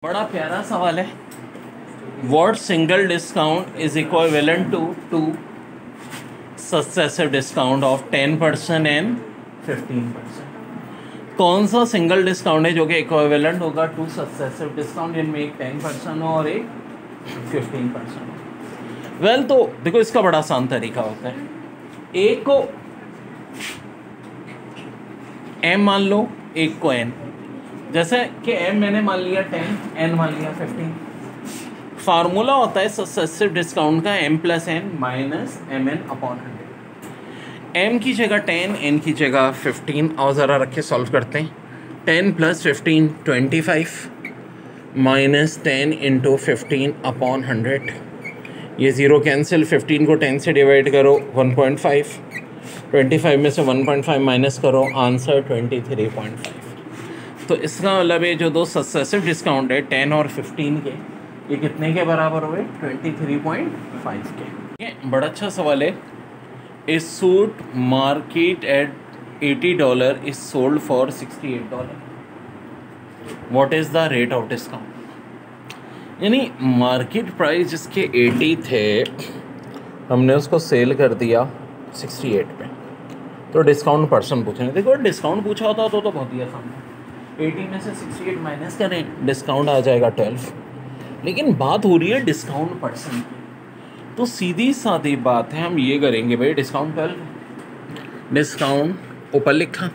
बड़ा प्यारा सवाल है। What single discount is equivalent two successive discount of 10% and 15%। कौन सा सिंगल डिस्काउंट है जो कि इक्विवेलेंट होगा टू सक्सेसिव डिस्काउंट, जिनमें एक 10% हो और एक 15% हो। वेल, तो देखो इसका बड़ा आसान तरीका होता है। एक को m मान लो, एक को n। जैसे कि m मैंने मान लिया 10, n मान लिया 15। फार्मूला होता है सक्सेसिव डिस्काउंट का m plus n minus M N upon 100। m की जगह 10, n की जगह 15। और ज़रा रख के सॉल्व करते हैं। 10 प्लस 15 25 माइनस 10 इंटू 15 अपॉन 100। ये ज़ीरो कैंसिल, 15 को 10 से डिवाइड करो 1.5, 25 में से 1.5 माइनस करो, आंसर 23.5। तो इसका मतलब है जो दो सक्सेसिव डिस्काउंट है 10 और 15 के, ये कितने के बराबर हुए? 23.5 के। ठीक है, बड़ा अच्छा सवाल है। ए suit market at $80 is sold for $68। What is the rate of discount? यानी मार्केट प्राइस जिसके 80 थे, हमने उसको सेल कर दिया 68 पे। तो डिस्काउंट परसेंट पूछे। देखो डिस्काउंट पूछा होता तो बहुत ही आसान है। 80 में से 68 माइनस करें, डिस्काउंट आ जाएगा 12। लेकिन बात हो रही है डिस्काउंट परसेंट की, तो सीधी सादी बात है, हम ये करेंगे भाई डिस्काउंट 12, डिस्काउंट ऊपर लिखा,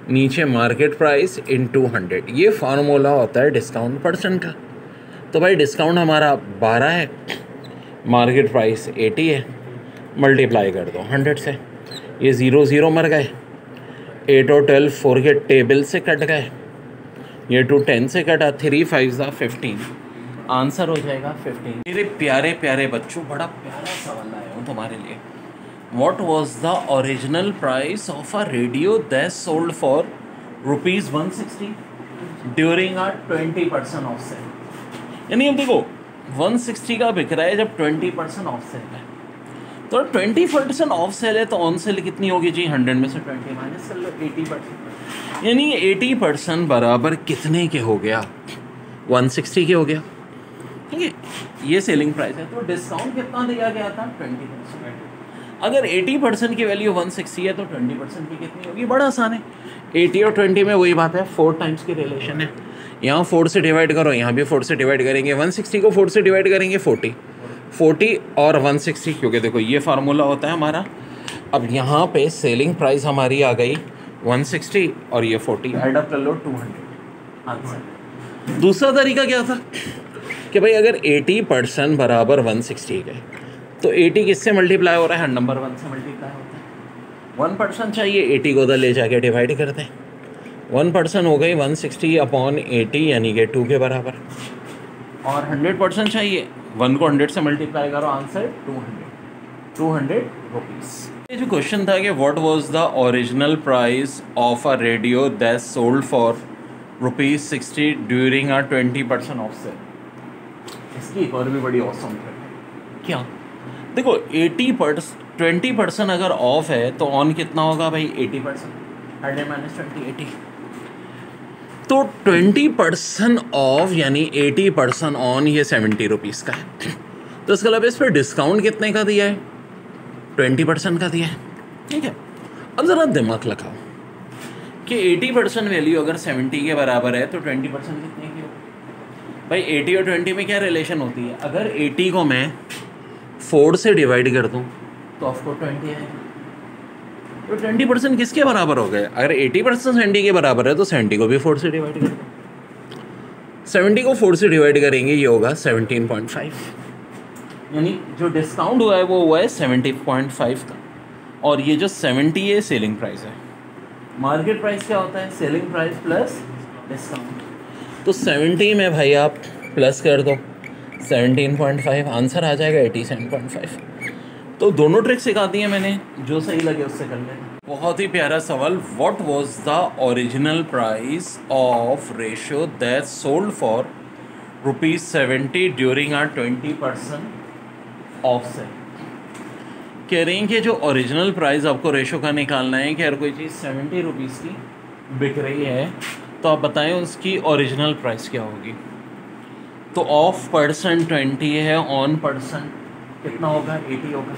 नीचे मार्केट प्राइस इंटू 100। ये फार्मूला होता है डिस्काउंट परसेंट का। तो भाई डिस्काउंट हमारा 12 है, मार्केट प्राइस 80 है, मल्टीप्लाई कर दो 100 से। ये 0 0 मर गए, 8 और 12 4 के टेबल से कट गए, ये 2 10 से कटा, 3 5 15, आंसर हो जाएगा 15। मेरे प्यारे प्यारे बच्चों, बड़ा प्यारा सवाल लाया हूँ तुम्हारे लिए। What was the original price of a radio that sold for ₹160 during a 20% off sale? यानी अब देखो 160 का बिक रहा है जब 20% ऑफ सेल है, तो 20% ऑफ सेल है तो ऑन सेल कितनी होगी जी? 100 में से 20 माइनस कर लो, 80%। यानी 80% बराबर कितने के हो गया? 160 के हो गया। ठीक है, ये सेलिंग प्राइस है। तो डिस्काउंट कितना दिया गया था? 20%। अगर 80% की वैल्यू 160 है तो 20% की कितनी होगी? बड़ा आसान है। 80 और 20 में वही बात है, 4 टाइम्स की रिलेशन है। यहाँ 4 से डिवाइड करो, यहाँ भी 4 से डिवाइड करेंगे। 160 को 4 से डिवाइड करेंगे 40 और 160, क्योंकि देखो ये फार्मूला होता है हमारा। अब यहाँ पे सेलिंग प्राइस हमारी आ गई 160 और ये 40, ऐड अप कर लो 200 आंसर। दूसरा तरीका क्या था कि भाई अगर 80% बराबर 160 के, तो 80 किससे मल्टीप्लाई हो रहा है? नंबर 1 से मल्टीप्लाई होता है। 1% चाहिए, 80 को उधर ले जाके डिवाइड कर दें। 1% हो गई 160 अपॉन 80, यानी कि 2 के बराबर। और 100% चाहिए, 1 को 100 से मल्टीप्लाई करो, आंसर 200 रुपीज़। ये जो क्वेश्चन था कि what was the original price of a radio that sold for ₹60 during a 20% off sale, इसकी एक और भी बड़ी ऑसम है। क्या देखो 20% अगर ऑफ है तो ऑन कितना होगा भाई? 80%, 100 माइनस 20 80। तो 20% ऑफ यानी 80% ऑन, ये 70 रुपीज़ का है। तो इसका मतलब इस पर डिस्काउंट कितने का दिया है? 20% का दिया है। ठीक है, अब ज़रा दिमाग लगाओ कि 80% वैल्यू अगर 70 के बराबर है तो 20% कितने की होगी? भाई 80 और 20 में क्या रिलेशन होती है? अगर 80 को मैं 4 से डिवाइड कर दूँ तो ऑफकोर्स 20 आएगा। तो 20% किसके बराबर हो गए? अगर 80% 70 के बराबर है तो 70 को भी 4 से डिवाइड कर दो। 70 को 4 से डिवाइड करेंगे, ये होगा 17.5। यानी जो डिस्काउंट हुआ है वो हुआ है 70.5 का, और ये जो 70 है सेलिंग प्राइस है। मार्केट प्राइस क्या होता है? Selling price plus discount. तो 70 में भाई आप प्लस कर दो 17.5, आंसर आ जाएगा 87.5। तो दोनों ट्रिक सिखा दी हैं मैंने, जो सही लगे उससे कर लें। बहुत ही प्यारा सवाल। What was the original price of ratio that sold for ₹70 during a 20% off sale? कह रही हैं कि जो ओरिजिनल प्राइस आपको रेशो का निकालना है कि अगर कोई चीज़ 70 रुपीज़ की बिक रही है तो आप बताएं उसकी ओरिजिनल प्राइस क्या होगी। तो ऑफ पर्सन 20 है, ऑन पर्सन कितना होगा, 80 होगा।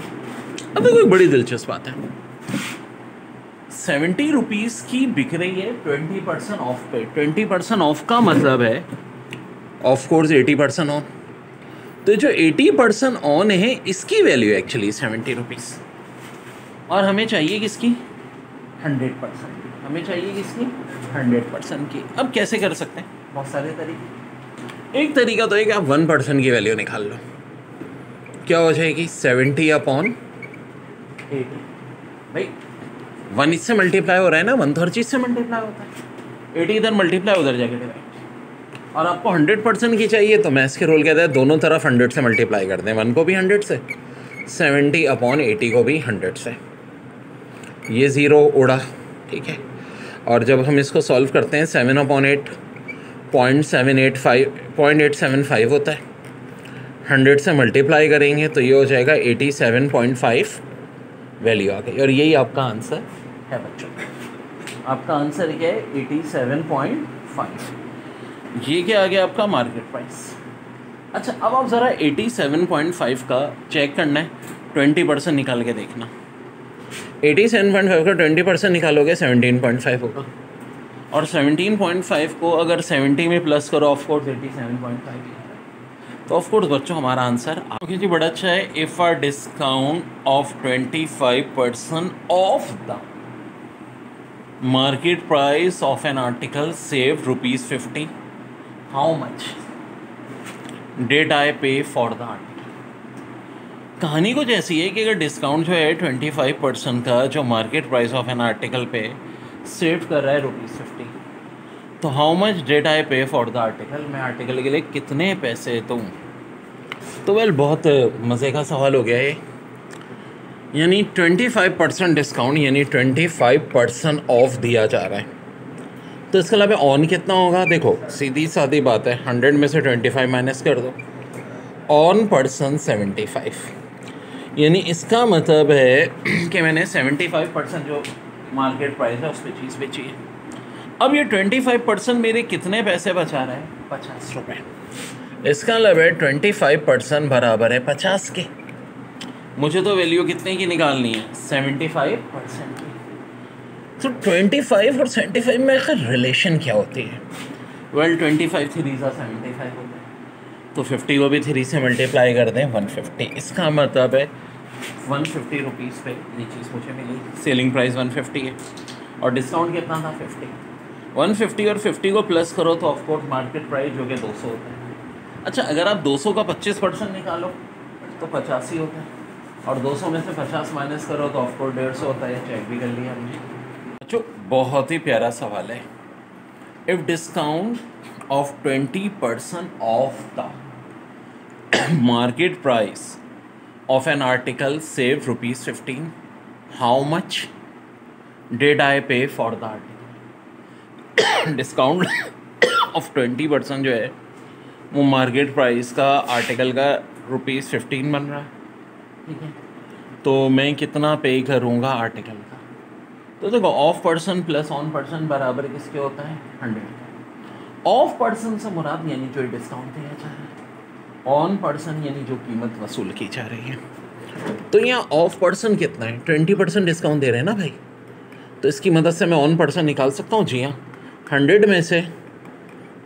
अब देखो एक बड़ी दिलचस्प बात है, 70 रुपीज़ की बिक रही है 20% ऑफ पे। 20% ऑफ का मतलब है ऑफ कोर्स 80% ऑन। तो जो 80% ऑन है इसकी वैल्यू एक्चुअली 70 रुपीज़, और हमें चाहिए किसकी, 100% की। हमें चाहिए किसकी, 100% की। अब कैसे कर सकते हैं, बहुत सारे तरीके। एक तरीका तो है कि आप 1% की वैल्यू निकाल लो। क्या हो जाएगी, 70 अपॉन 80। भाई 1 इससे मल्टीप्लाई हो रहा है ना, 1 तो हर चीज़ से मल्टीप्लाई होता है, 80 इधर मल्टीप्लाई उधर जाके डिवाइड। और आपको 100% की चाहिए तो मैथ्स के रूल कहता है दोनों तरफ 100 से मल्टीप्लाई कर दें, 1 को भी 100 से, 70 अपॉन 80 को भी 100 से। ये ज़ीरो उड़ा, ठीक है। और जब हम इसको सॉल्व करते हैं 7 अपॉन 8 0.875 होता है, 100 से मल्टीप्लाई करेंगे तो ये हो जाएगा 87.5 वैल्यू आ गई। और यही आपका आंसर है बच्चों। आपका आंसर क्या है, 87.5। ये क्या आ गया आपका मार्केट प्राइस। अच्छा अब आप ज़रा 87.5 का चेक करना है, 20% निकाल के देखना। 87.5 का 20% निकालोगे 17.5 होगा, और 17.5 को अगर 70 में प्लस करो ऑफकोर्स 87.5। तो ऑफकोर्स बच्चों हमारा आंसर ओके जी बड़ा अच्छा है। If a discount of 25% of the market price of an article save ₹50, how much did I पे फॉर द आर्टिकल। कहानी कुछ ऐसी है कि अगर डिस्काउंट जो है 25% का जो market price of an article पे सेव कर रहा है ₹50, तो हाउ मच डिड आई पे फॉर द आर्टिकल, मैं आर्टिकल के लिए कितने पैसे दूँ। तो वेल बहुत मज़े का सवाल हो गया ये। यानी 25% डिस्काउंट यानी 25% ऑफ दिया जा रहा है, तो इसके अलावा ऑन कितना होगा। देखो सीधी सादी बात है, 100 में से 25 माइनस कर दो, ऑन पर्सन 75, यानी इसका मतलब है कि मैंने 75% जो मार्केट प्राइस है उस पर चीज़ बेची है। अब ये 25% मेरे कितने पैसे बचा रहा है, 50 रुपये। इसका मतलब है 25% बराबर है 50 के। मुझे तो वैल्यू कितने की निकालनी है, 75% की। तो 25 और 75 में आखिर रिलेशन क्या होती है। वेल 25 3 सा 75 होता है, तो 50 को भी 3 से मल्टीप्लाई कर दें 150। इसका मतलब है 150 रुपीज़ पे ये चीज़ मुझे मिली। सेलिंग प्राइस 150 है और डिस्काउंट कितना था 50। 150 और 50 को प्लस करो तो ऑफकोर्स मार्केट प्राइस जो कि 200 होता है। अच्छा अगर आप 200 का 25% निकालो तो 85 होता है, और 200 में से 50 माइनस करो तो ऑफकोर्स 150 होता है। चेक भी कर लिया हमने। अच्छा बहुत ही प्यारा सवाल है। If discount of 20% of the market price of an article save ₹15, how much did I pay for the article। Discount of 20% जो है वो मार्केट प्राइस का आर्टिकल का ₹15 बन रहा है, ठीक है। तो मैं कितना पे करूँगा आर्टिकल का। तो देखो of person plus on person बराबर किसके होता है, 100। ऑफ पर्सन से मुराद यानी जो डिस्काउंट दिया जा रहा है, ऑन पर्सन यानी जो कीमत वसूल की जा रही है। तो यहाँ ऑफ पर्सन कितना है, 20% डिस्काउंट दे रहे हैं ना भाई, तो इसकी मदद से मैं ऑन पर्सन निकाल सकता हूँ। जी हाँ, 100 में से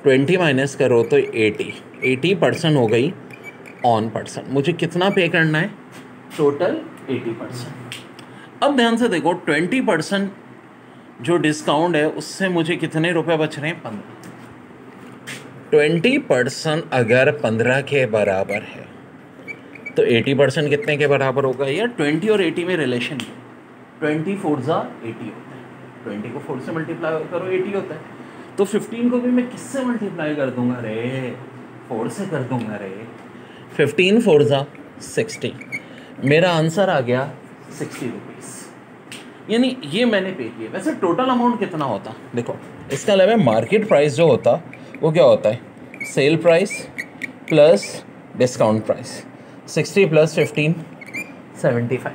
20 माइनस करो तो 80% हो गई ऑन पर्सन। मुझे कितना पे करना है, टोटल 80%। अब ध्यान से देखो 20% जो डिस्काउंट है उससे मुझे कितने रुपए बच रहे हैं, 15। 20% अगर 15 के बराबर है तो 80% कितने के बराबर होगा यार। 20 और 80 में रिलेशन है, 20 4 ज़ा 80 होता है, 20 को 4 से मल्टीप्लाई करो 80 होता है। तो 15 को भी मैं किससे मल्टीप्लाई कर दूंगा रे, 4 से कर दूंगा रे। 15 4 ज़ा 60, मेरा आंसर आ गया 60 रुपीज़। यानी ये मैंने पे किया। वैसे टोटल अमाउंट कितना होता, देखो इसका अलावा मार्केट प्राइस जो होता वो क्या होता है, sale price plus discount price. 60 plus 15 75,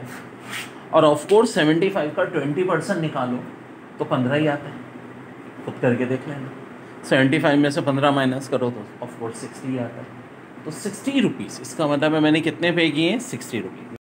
और ऑफ कोर्स 75 का 20% निकालो तो 15 ही आता है, खुद करके देख लेना। 75 में से 15 माइनस करो तो ऑफ कोर्स 60 ही आता है। तो 60 रुपीज़, इसका मतलब है मैंने कितने पे किए हैं, 60 रुपीज़।